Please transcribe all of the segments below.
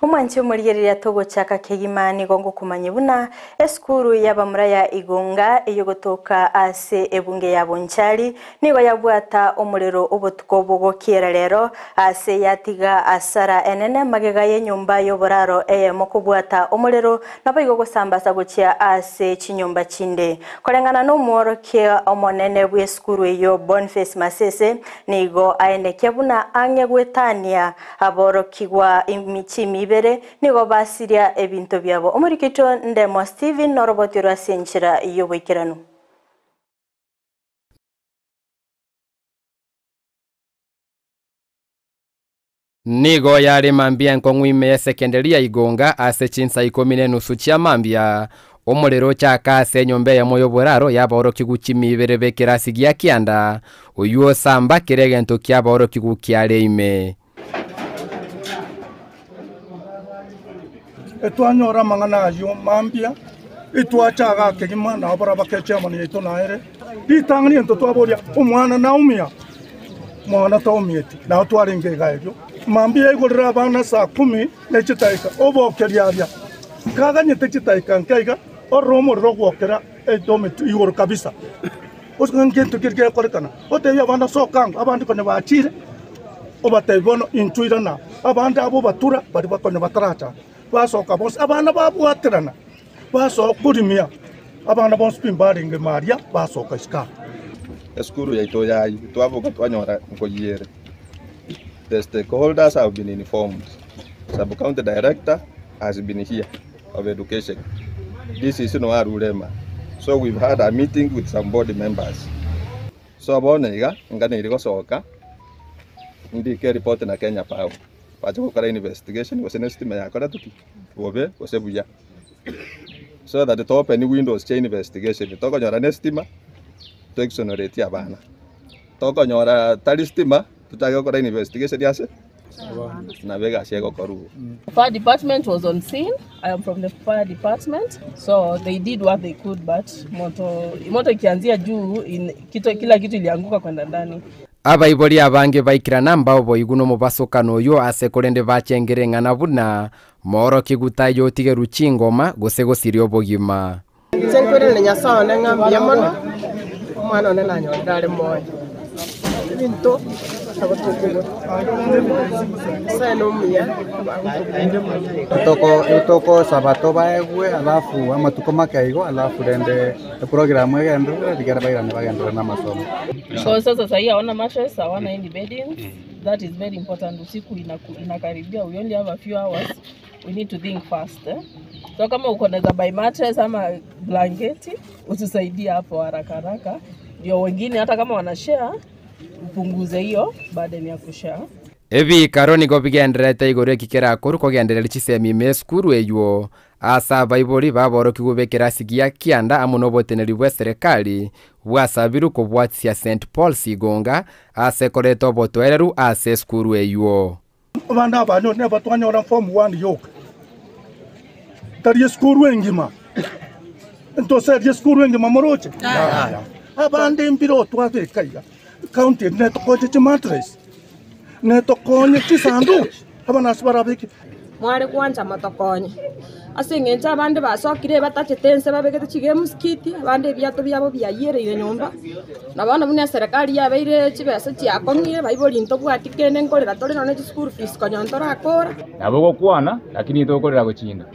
Umwanchi umurigereria togo chaka kegimani gongo kumanyibuna eskuru yabamura ya Igonga iyo gotoka ase ebunge ya Bonchari nigo yabwata umuriro obotuko bogokera rero ase yatiga asara enene magega yenyumba yoboraro mokubwata umuriro nabayigo gosambasa gochia ase chinyumba chinde kolengana no mworoke omonene bweskuru iyo Boniface Masese nigo aendeke buna ange gwetania aborokigwa imichimi nigo basiria ebinto byabo omurikito ndemo Steven norobotiro asenchira iyo bwikirano nigo yari mambia nkongwime ya sekendari ya Igonga ase chinsa 10 chia mambia omuriro chaka ase nyombe ya moyo boraro yaboro kiguchimibere bekirasi gya kianda uyuo samba kiregento kya boro kigukyale ime etwanyora mangana ayo mambia etwachaga kegima na abara bakecha mani eto naere ditangani ento twaboria umwana naumia mwana taumieti na twarenge gayo mambia igorera abana saa 10 nechitaika obokeriaria kaga nyete chitaika nkaiga oromo rogwokera edome igor kabisa osangento kirge korekana oteya abana sokanga abandi kone bachire obatebono intuirana abandi abo batura bari bakone bataracha basoka bose abana babwaterana baso kurimia abana bose pimbaringe maria basoka iska eskuru ya itoyai twavoka twanyora ngoyere. The stakeholders have been informed. Sub-county director has been here of education. This is Rulema. So we've had a meeting with some board members. So abonega ngane iriko soka ndike report na Kenya Power. Pacho kora investigation was an estimate yakora tuki bobe osebuya. So that the open windows chain investigation toko nyora nestima to exonerate abana. Toko nyora talistima tutaka kora investigation yase na vega shego koru. Fire department was on scene. I am from the fire department, so they did what they could, but moto ikianzia juu kila kitu ilianguka kwenda ndani. Abaibori abange baikira namba obo iguno mubasokano yo ase kolende bachengerengana buna moro kigutayo tige ruchingoma gosego sirio bogima senkwere nyasawa nengambia mono mwana ne nanyo dale moyo binto sabato sanomia toko sabato baegwe alafu ama tukoma kaigo alafu dende programu yendo digara bayana bagenda na masomo. So sasa hii hawana mattress, hawana any bedding. That is very important. Usiku inakaribia, we only have a few hours. We need to think fast. So kama uko na by mattress ama blanketi utusaidia hapo haraka haraka ndio wengine hata kama wana share upunguze hiyo burden ya kushare. Evi karoni go bigendrete igore kikera kuru ko genderera chisemi meskuru eyo asa baibori baboro kigubekera sigia kianda amuno boteneri bwa serikali bwasabiru ko bwatsia St Paul Igonga ase koreto botwereru ase skuru eyo abana abanyo ne batwanyora form 1 yoka tari skuru engima entonces skuru engima moroche abande mbiro twate kaiga county ne to koje mattress neto konye chisandu abana sbarabiki mware kwanja matokonye asingenza abande basokire batachitense babegete chige muskiti abande byato byabo byayire nyumba nabana bune serikali yabeire chibesa chiakomire baibori into bwatikene nkorera tore none school fees konyontora akora nabo kwana lakini tokorera gochinda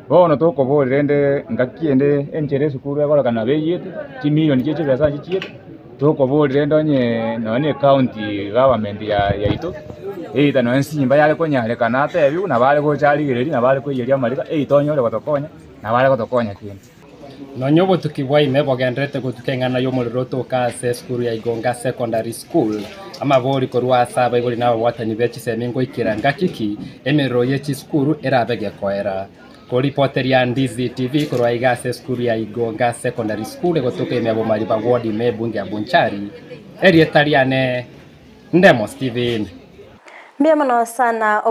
bono tokoborende ngakiende enchere sukuru yakora kana beyete chimilioni cheche besa chichite tokoborere ndonye none county government ya ito ita no ensimba yale konyale kana tebi na bale ko chaligireri na bale ko yeria marika itonyore gotokonya na bale gotokonya kintu no nyobo tukibwa ime bogendrete gutukengana yo muriro toka ase skuru ya Igonga Secondary School ama bori korwa saba igori nabo watani bechi semingo ikiranga kiki emero yechi skuru erabege koera ko reporter ya Ndizi TV korwa igase skuru ya Igonga Secondary School gotoka ime abo mali ba ward ime bunge ya Bonchari eri etariane ndemo Steven Mbia sana